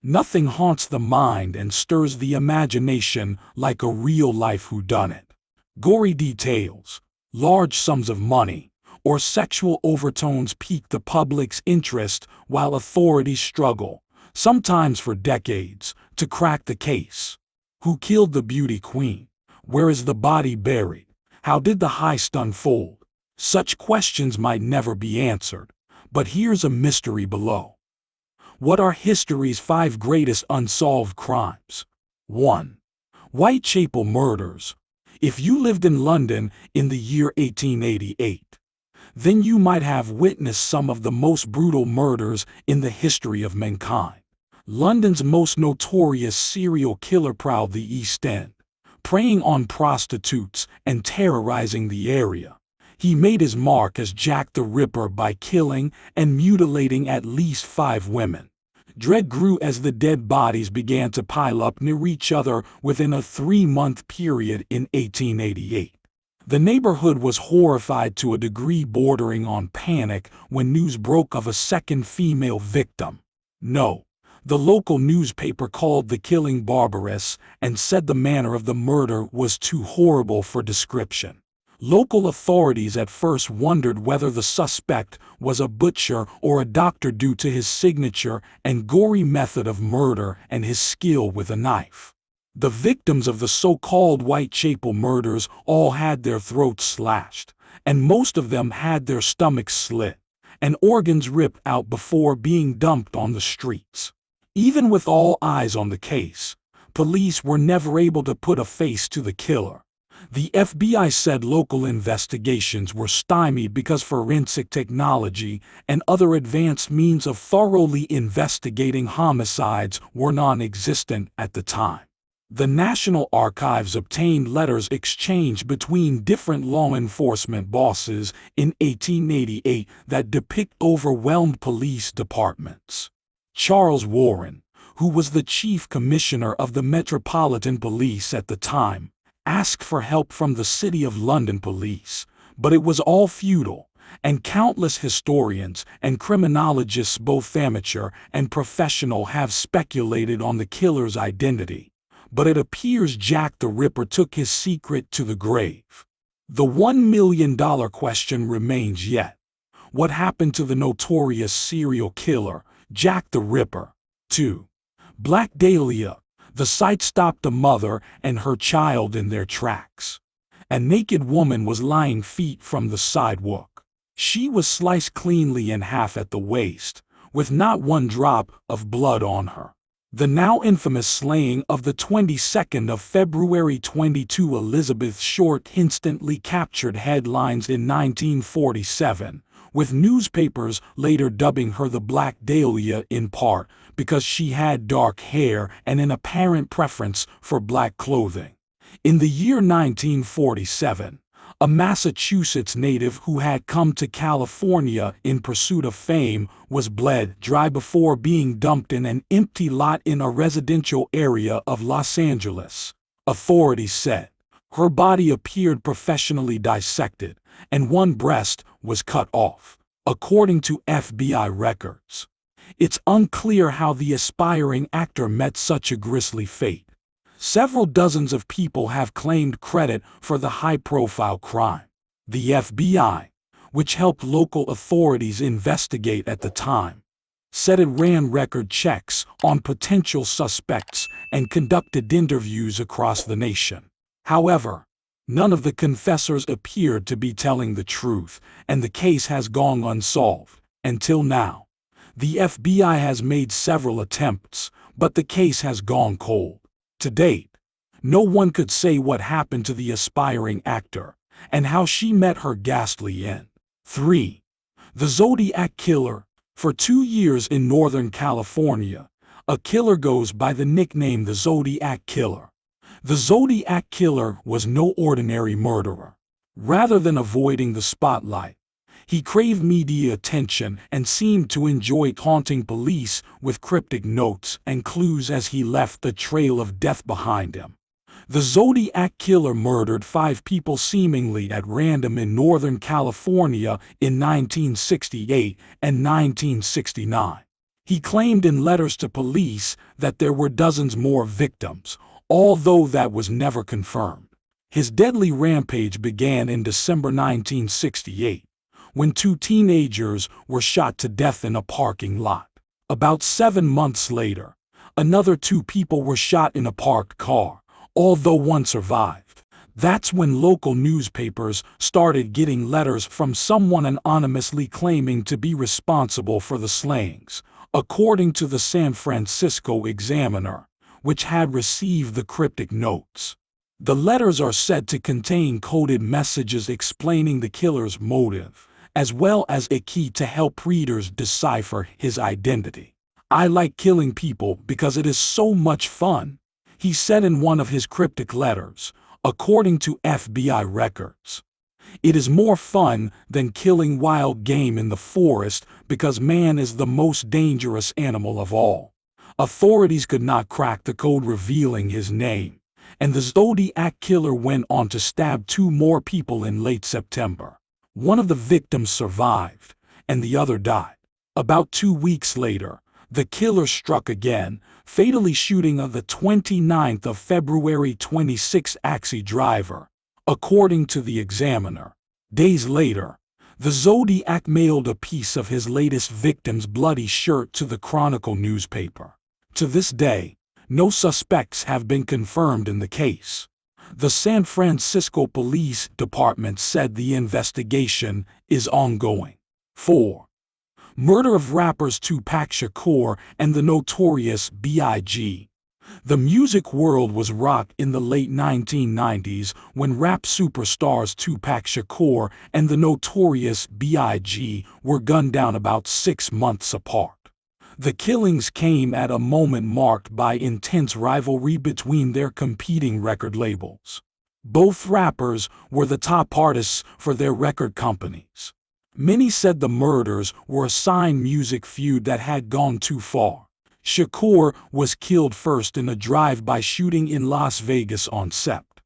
Nothing haunts the mind and stirs the imagination like a real-life whodunit. Gory details, large sums of money, or sexual overtones pique the public's interest while authorities struggle, sometimes for decades, to crack the case. Who killed the beauty queen? Where is the body buried? How did the heist unfold? Such questions might never be answered, but here's a mystery below. What are history's 5 greatest unsolved crimes? 1. Whitechapel murders. If you lived in London in the year 1888, then you might have witnessed some of the most brutal murders in the history of mankind. London's most notorious serial killer prowled the East End, preying on prostitutes and terrorizing the area. He made his mark as Jack the Ripper by killing and mutilating at least 5 women. Dread grew as the dead bodies began to pile up near each other within a 3-month period in 1888. The neighborhood was horrified to a degree bordering on panic when news broke of a second female victim. No, the local newspaper called the killing barbarous and said the manner of the murder was too horrible for description. Local authorities at first wondered whether the suspect was a butcher or a doctor due to his signature and gory method of murder and his skill with a knife. The victims of the so-called Whitechapel murders all had their throats slashed, and most of them had their stomachs slit and organs ripped out before being dumped on the streets. Even with all eyes on the case, police were never able to put a face to the killer. The FBI said local investigations were stymied because forensic technology and other advanced means of thoroughly investigating homicides were non-existent at the time. The National Archives obtained letters exchanged between different law enforcement bosses in 1888 that depict overwhelmed police departments. Charles Warren, who was the chief commissioner of the Metropolitan Police at the time, asked for help from the City of London Police, but it was all futile, and countless historians and criminologists, both amateur and professional, have speculated on the killer's identity. But it appears Jack the Ripper took his secret to the grave. The $1 million question remains yet. What happened to the notorious serial killer, Jack the Ripper? 2. Black Dahlia. The sight stopped a mother and her child in their tracks. A naked woman was lying feet from the sidewalk. She was sliced cleanly in half at the waist, with not one drop of blood on her. The now infamous slaying of the 22nd of February 22 Elizabeth Short instantly captured headlines in 1947, with newspapers later dubbing her the Black Dahlia in part because she had dark hair and an apparent preference for black clothing. In the year 1947, a Massachusetts native who had come to California in pursuit of fame was bled dry before being dumped in an empty lot in a residential area of Los Angeles. Authorities said her body appeared professionally dissected, and one breast was cut off, according to FBI records. It's unclear how the aspiring actor met such a grisly fate. Several dozens of people have claimed credit for the high-profile crime. The FBI, which helped local authorities investigate at the time, said it ran record checks on potential suspects and conducted interviews across the nation. However, none of the confessors appeared to be telling the truth, and the case has gone unsolved until now. The FBI has made several attempts, but the case has gone cold. To date, no one could say what happened to the aspiring actor and how she met her ghastly end. 3. The Zodiac Killer. For 2 years in Northern California, a killer goes by the nickname the Zodiac Killer. The Zodiac Killer was no ordinary murderer. Rather than avoiding the spotlight, he craved media attention and seemed to enjoy taunting police with cryptic notes and clues as he left the trail of death behind him. The Zodiac Killer murdered 5 people seemingly at random in Northern California in 1968 and 1969. He claimed in letters to police that there were dozens more victims, although that was never confirmed. His deadly rampage began in December 1968, when two teenagers were shot to death in a parking lot. About 7 months later, another two people were shot in a parked car, although one survived. That's when local newspapers started getting letters from someone anonymously claiming to be responsible for the slayings, according to the San Francisco Examiner, which had received the cryptic notes. The letters are said to contain coded messages explaining the killer's motive, as well as a key to help readers decipher his identity. "I like killing people because it is so much fun," he said in one of his cryptic letters, according to FBI records. "It is more fun than killing wild game in the forest because man is the most dangerous animal of all." Authorities could not crack the code revealing his name, and the Zodiac killer went on to stab two more people in late September. One of the victims survived, and the other died. About 2 weeks later, the killer struck again, fatally shooting on the 29th of February 26 taxi driver, according to the Examiner. Days later, the Zodiac mailed a piece of his latest victim's bloody shirt to the Chronicle newspaper. To this day, no suspects have been confirmed in the case. The San Francisco Police Department said the investigation is ongoing. 4. Murder of rappers Tupac Shakur and the Notorious B.I.G. The music world was rocked in the late 1990s when rap superstars Tupac Shakur and the Notorious B.I.G. were gunned down about 6 months apart. The killings came at a moment marked by intense rivalry between their competing record labels. Both rappers were the top artists for their record companies. Many said the murders were a sign music feud that had gone too far. Shakur was killed first in a drive-by shooting in Las Vegas on Sept.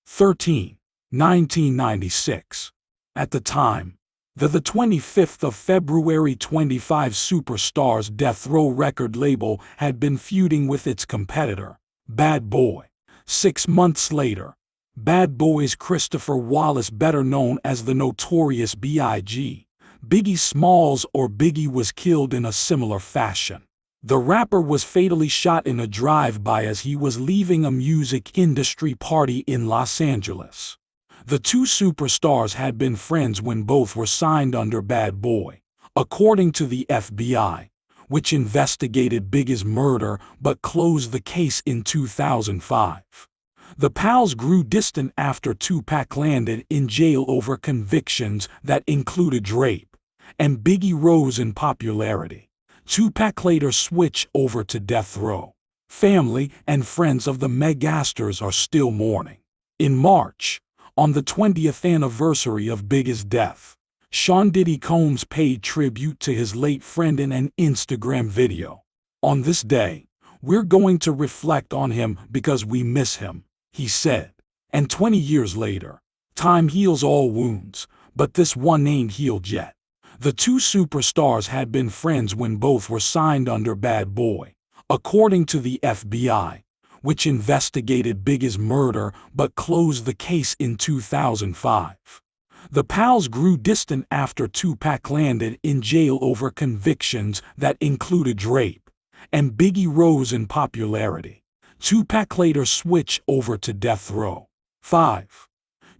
13, 1996. At the time, the 25th of February 25 Superstar's Death Row record label had been feuding with its competitor, Bad Boy. 6 months later, Bad Boy's Christopher Wallace, better known as the Notorious B.I.G., Biggie Smalls or Biggie, was killed in a similar fashion. The rapper was fatally shot in a drive-by as he was leaving a music industry party in Los Angeles. The two superstars had been friends when both were signed under Bad Boy, according to the FBI, which investigated Biggie's murder but closed the case in 2005. The pals grew distant after Tupac landed in jail over convictions that included rape, and Biggie rose in popularity. Tupac later switched over to Death Row. Family and friends of the megastars are still mourning. In March, on the 20th anniversary of Biggie's death, Sean Diddy Combs paid tribute to his late friend in an Instagram video. "On this day, we're going to reflect on him because we miss him," he said. And 20 years later, time heals all wounds, but this one ain't healed yet. The two superstars had been friends when both were signed under Bad Boy, according to the FBI, which investigated Biggie's murder but closed the case in 2005. The pals grew distant after Tupac landed in jail over convictions that included rape, and Biggie rose in popularity. Tupac later switched over to Death Row. 5.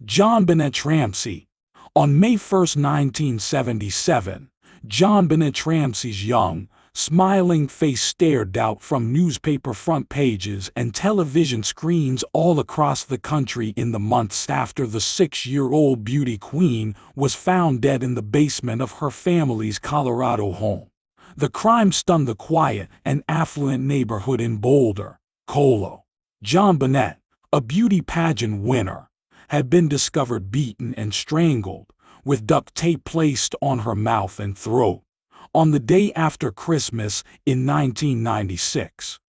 John Bennett Ramsey. On May 1, 1977, John Bennett Ramsey's young, smiling face stared out from newspaper front pages and television screens all across the country in the months after the 6-year-old beauty queen was found dead in the basement of her family's Colorado home. The crime stunned the quiet and affluent neighborhood in Boulder, Colo. John Bennett, a beauty pageant winner, had been discovered beaten and strangled, with duct tape placed on her mouth and throat, on the day after Christmas in 1996.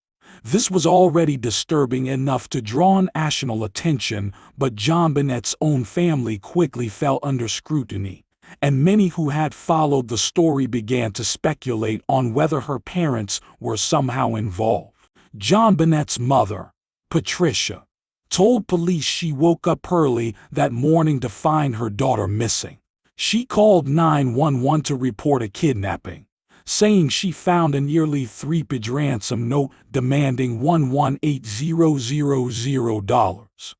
This was already disturbing enough to draw national attention, but John Bennett's own family quickly fell under scrutiny, and many who had followed the story began to speculate on whether her parents were somehow involved. John Bennett's mother, Patricia, told police she woke up early that morning to find her daughter missing. She called 911 to report a kidnapping, saying she found a nearly three-page ransom note demanding $118,000.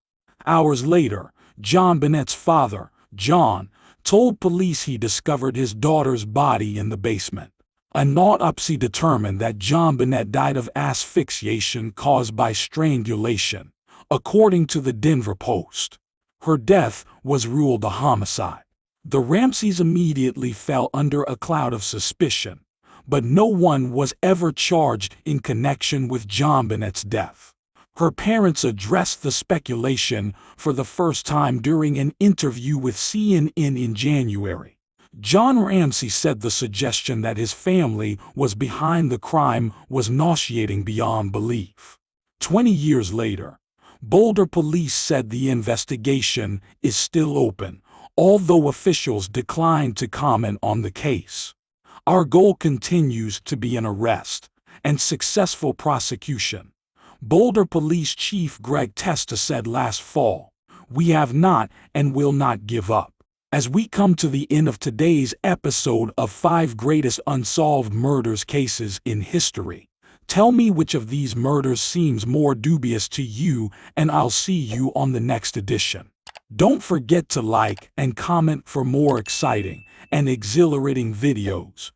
Hours later, John Bennett's father, John, told police he discovered his daughter's body in the basement. An autopsy determined that John Bennett died of asphyxiation caused by strangulation, according to the Denver Post. Her death was ruled a homicide. The Ramseys immediately fell under a cloud of suspicion, but no one was ever charged in connection with John Bennett's death. Her parents addressed the speculation for the first time during an interview with CNN in January. John Ramsey said the suggestion that his family was behind the crime was nauseating beyond belief. 20 years later, Boulder police said the investigation is still open, although officials declined to comment on the case. Our goal continues to be an arrest and successful prosecution, Boulder Police Chief Greg Testa said last fall. We have not and will not give up. As we come to the end of today's episode of 5 Greatest Unsolved Murders Cases in History, tell me which of these murders seems more dubious to you, and I'll see you on the next edition. Don't forget to like and comment for more exciting and exhilarating videos.